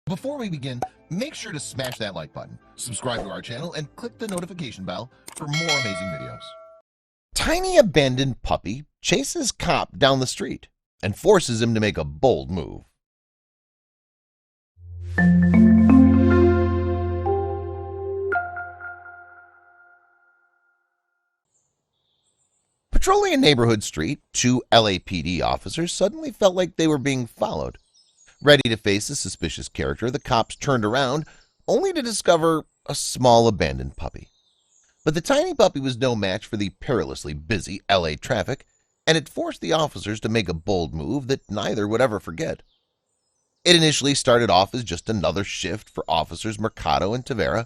Before we begin, make sure to smash that like button, subscribe to our channel, and click the notification bell for more amazing videos. Tiny abandoned puppy chases cop down the street and forces him to make a bold move. Patrolling a neighborhood street, two LAPD officers suddenly felt like they were being followed. Ready to face a suspicious character, the cops turned around, only to discover a small abandoned puppy. But the tiny puppy was no match for the perilously busy LA traffic, and it forced the officers to make a bold move that neither would ever forget. It initially started off as just another shift for officers Mercado and Tavera,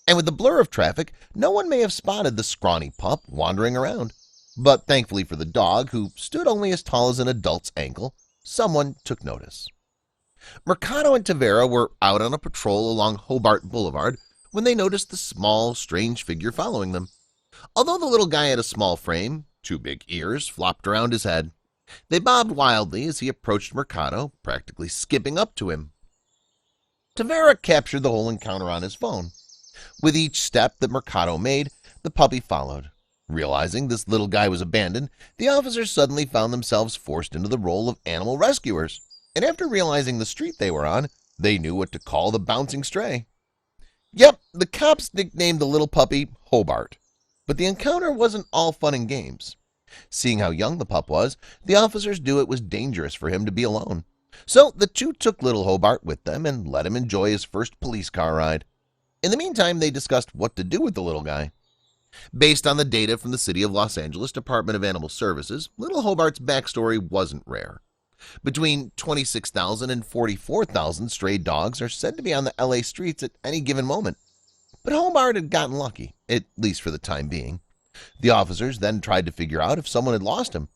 and with the blur of traffic, no one may have spotted the scrawny pup wandering around. But thankfully for the dog, who stood only as tall as an adult's ankle, someone took notice. Mercado and Tavera were out on a patrol along Hobart Boulevard when they noticed the small, strange figure following them. Although the little guy had a small frame, two big ears flopped around his head. They bobbed wildly as he approached Mercado, practically skipping up to him. Tavera captured the whole encounter on his phone. With each step that Mercado made, the puppy followed. Realizing this little guy was abandoned, the officers suddenly found themselves forced into the role of animal rescuers. And after realizing the street they were on, they knew what to call the bouncing stray. Yep, the cops nicknamed the little puppy Hobart. But the encounter wasn't all fun and games. Seeing how young the pup was, the officers knew it was dangerous for him to be alone. So the two took little Hobart with them and let him enjoy his first police car ride. In the meantime, they discussed what to do with the little guy. Based on the data from the City of Los Angeles Department of Animal Services, little Hobart's backstory wasn't rare. Between 26,000 and 44,000 stray dogs are said to be on the LA streets at any given moment. But Hobart had gotten lucky, at least for the time being. The officers then tried to figure out if someone had lost him.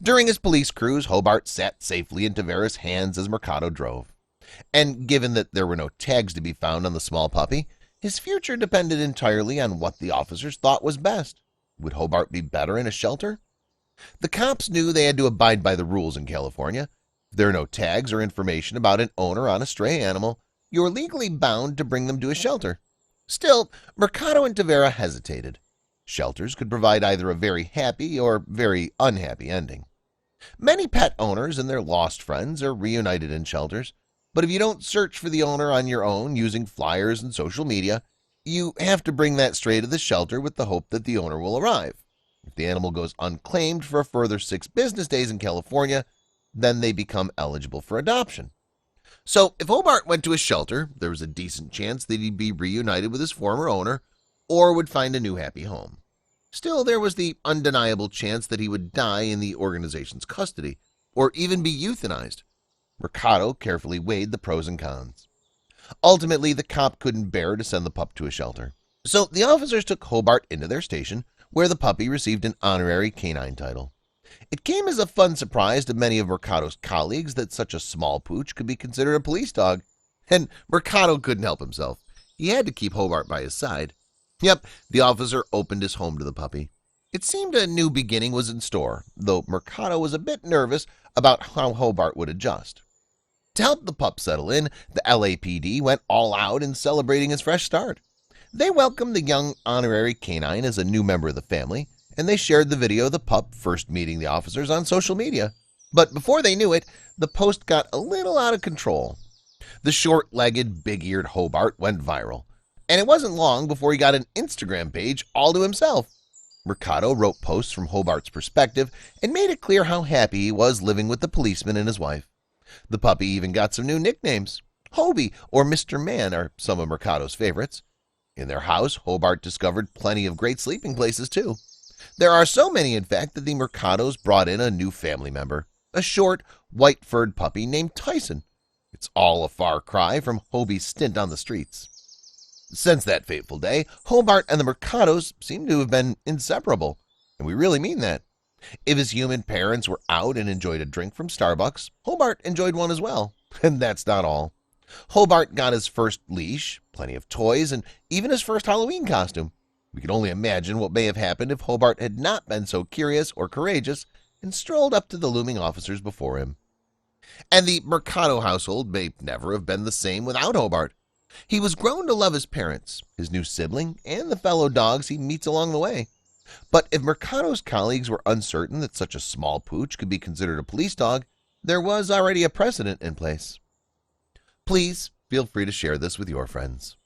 During his police cruise, Hobart sat safely in Tavera's hands as Mercado drove. And given that there were no tags to be found on the small puppy, his future depended entirely on what the officers thought was best. Would Hobart be better in a shelter? The cops knew they had to abide by the rules in California. If there are no tags or information about an owner on a stray animal, you are legally bound to bring them to a shelter. Still, Mercado and Tavera hesitated. Shelters could provide either a very happy or very unhappy ending. Many pet owners and their lost friends are reunited in shelters, but if you don't search for the owner on your own using flyers and social media, you have to bring that stray to the shelter with the hope that the owner will arrive. If the animal goes unclaimed for a further 6 business days in California, then they become eligible for adoption. So if Hobart went to a shelter, there was a decent chance that he'd be reunited with his former owner or would find a new happy home. Still, there was the undeniable chance that he would die in the organization's custody or even be euthanized. Mercado carefully weighed the pros and cons. Ultimately, the cop couldn't bear to send the pup to a shelter. So the officers took Hobart into their station, where the puppy received an honorary canine title. It came as a fun surprise to many of Mercado's colleagues that such a small pooch could be considered a police dog. And Mercado couldn't help himself. He had to keep Hobart by his side. Yep, the officer opened his home to the puppy. It seemed a new beginning was in store, though Mercado was a bit nervous about how Hobart would adjust. To help the pup settle in, the LAPD went all out in celebrating his fresh start. They welcomed the young honorary canine as a new member of the family, and they shared the video of the pup first meeting the officers on social media. But before they knew it, the post got a little out of control. The short-legged, big-eared Hobart went viral, and it wasn't long before he got an Instagram page all to himself. Mercado wrote posts from Hobart's perspective and made it clear how happy he was living with the policeman and his wife. The puppy even got some new nicknames. Hobie or Mr. Man are some of Mercado's favorites. In their house, Hobart discovered plenty of great sleeping places too. There are so many, in fact, that the Mercados brought in a new family member, a short, white-furred puppy named Tyson. It's all a far cry from Hobie's stint on the streets. Since that fateful day, Hobart and the Mercados seem to have been inseparable, and we really mean that. If his human parents were out and enjoyed a drink from Starbucks, Hobart enjoyed one as well. And that's not all. Hobart got his first leash, plenty of toys, and even his first Halloween costume. We can only imagine what may have happened if Hobart had not been so curious or courageous and strolled up to the looming officers before him. And the Mercado household may never have been the same without Hobart. He was grown to love his parents, his new sibling, and the fellow dogs he meets along the way. But if Mercado's colleagues were uncertain that such a small pooch could be considered a police dog, there was already a precedent in place. Please feel free to share this with your friends.